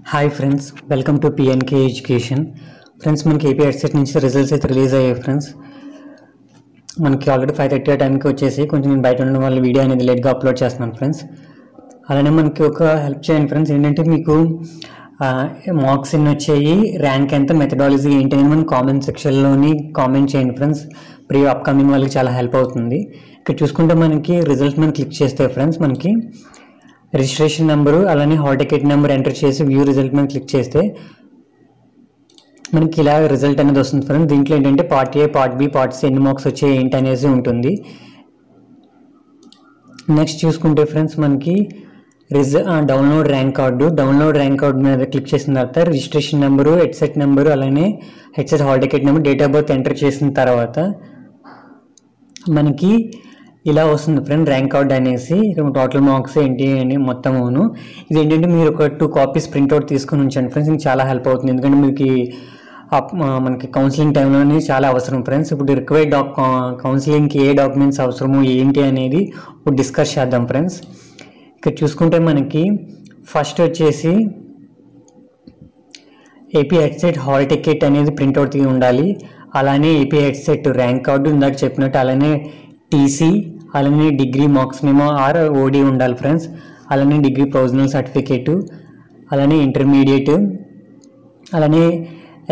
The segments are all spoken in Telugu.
Hi friends, welcome to PNK education. Friends, మనకి ఏపీ ఎడ్సెట్ నుంచి రిజల్ట్స్ అయితే రిలీజ్ అయ్యాయి ఫ్రెండ్స్. మనకి ఆల్రెడీ 5:30 ఆ టైంకి వచ్చేసి కొంచెం నేను బయట ఉండడం వల్ల వీడియో అనేది లేట్గా అప్లోడ్ చేస్తున్నాను ఫ్రెండ్స్. అలానే మనకి ఒక హెల్ప్ చేయండి ఫ్రెండ్స్. ఏంటంటే మీకు మార్క్స్ ఎన్ని వచ్చాయి, ర్యాంక్ ఎంత, మెథడాలజీ ఏంటి అని మనం కామెంట్ సెక్షన్లోని కామెంట్ చేయండి ఫ్రెండ్స్. అప్కమింగ్ వాళ్ళకి చాలా హెల్ప్ అవుతుంది. ఇక్కడ చూసుకుంటే మనకి రిజల్ట్ మనం క్లిక్ చేస్తే ఫ్రెండ్స్ మనకి రిజిస్ట్రేషన్ నెంబరు అలానే హాల్ టికెట్ నెంబర్ ఎంటర్ చేసి వ్యూ రిజల్ట్ మనం క్లిక్ చేస్తే మనకి ఇలా రిజల్ట్ అనేది వస్తుంది ఫ్రెండ్స్. దీంట్లో ఏంటంటే part A, part B, part C ఎన్ని మార్క్స్ వచ్చాయి ఏంటి అనేసి ఉంటుంది. నెక్స్ట్ చూసుకుంటే ఫ్రెండ్స్ మనకి డౌన్లోడ్ ర్యాంక్ కార్డు మీద క్లిక్ చేసిన తర్వాత రిజిస్ట్రేషన్ నెంబరు, హెడ్సెట్ నెంబరు అలానే headset hall ticket number, date of birth enter చేసిన తర్వాత మనకి ఇలా వస్తుంది ఫ్రెండ్ ర్యాంక్ కార్డ్ అనేసి. ఇక్కడ టోటల్ మార్క్స్ ఏంటి అని మొత్తమును. ఇది ఏంటంటే మీరు ఒక 2 కాపీస్ ప్రింట్అవుట్ తీసుకుని ఉంచండి ఫ్రెండ్స్. ఇది చాలా హెల్ప్ అవుతుంది, ఎందుకంటే మనకి కౌన్సిలింగ్ టైంలోనే చాలా అవసరం ఫ్రెండ్స్. ఇప్పుడు రిక్వైర్డ్ కౌన్సిలింగ్కి ఏ డాక్యుమెంట్స్ అవసరము ఏంటి అనేది ఇప్పుడు డిస్కస్ చేద్దాం ఫ్రెండ్స్. ఇక్కడ చూసుకుంటే మనకి ఫస్ట్ వచ్చేసి ఏపీ హెడ్సెట్ హాల్ టికెట్ అనేది ప్రింట్అవుట్ ఉండాలి. అలానే ఏపీ హెడ్సెట్ ర్యాంక్ కార్డు ఇందాక చెప్పినట్టు, అలానే టీసీ, అలానే డిగ్రీ మార్క్స్ మెమో ఆర్ ఓడి ఉండాలి ఫ్రెండ్స్. అలానే డిగ్రీ ప్రొవిజనల్ సర్టిఫికేటు, అలానే ఇంటర్మీడియట్, అలానే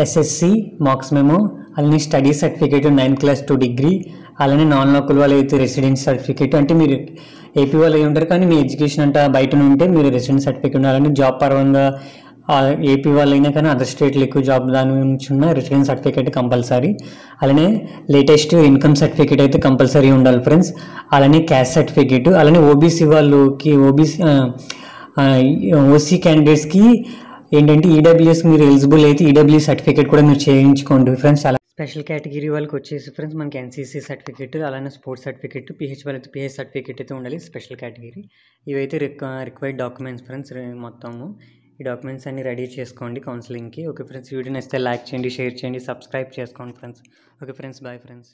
ఎస్ఎస్సి మార్క్స్ మెమో, అలానే study certificate 9th class to degree, అలానే నాన్ లోకల్ వాళ్ళు అయితే రెసిడెన్స్ సర్టిఫికేట్. అంటే మీరు ఏపీ వాళ్ళు అయి ఉంటారు కానీ మీ ఎడ్యుకేషన్ అంతా బయట ఉంటే మీరు రెసిడెన్స్ సర్టిఫికేట్ ఉండాలని, జాబ్ పరంగా ఏపీ వాళ్ళైనా కానీ అదర్ స్టేట్లో ఎక్కువ జాబ్ దాని నుంచి ఉన్న రెసిడెన్స్ సర్టిఫికేట్ కంపల్సరీ. అలానే లేటెస్ట్ ఇన్కమ్ సర్టిఫికేట్ అయితే కంపల్సరీ ఉండాలి ఫ్రెండ్స్. అలానే క్యాస్ట్ సర్టిఫికేట్, అలానే ఓబీసీ వాళ్ళకి ఓసీ క్యాండిడేట్స్కి ఏంటంటే ఈడబ్ల్యూఎస్ మీరు ఎలిజిబుల్ అయితే ఈడబ్ల్యూఎస్ సర్టిఫికేట్ కూడా మీరు చేయించుకోండి ఫ్రెండ్స్. అలా స్పెషల్ కేటగిరీ వాళ్ళకి వచ్చేసి ఫ్రెండ్స్ మనకి ఎన్సీసీ సర్టిఫికేట్, అలానే స్పోర్ట్స్ సర్టిఫికేట్, పిహెచ్ వాళ్ళకి పిహెచ్ సర్టిఫికేట్ అయితే ఉండాలి స్పెషల్ కేటగిరీ. ఇవైతే రిక్వైర్డ్ డాక్యుమెంట్స్ ఫ్రెండ్స్. మొత్తము ఈ డాక్యుమెంట్స్ అన్ని రెడీ చేసుకోండి కౌన్సిలింగ్కి. ఓకే ఫ్రెండ్స్, వీడియో నచ్చితే లైక్ చేయండి, షేర్ చేయండి, సబ్స్క్రైబ్ చేసుకోండి friends. Okay friends, bye friends.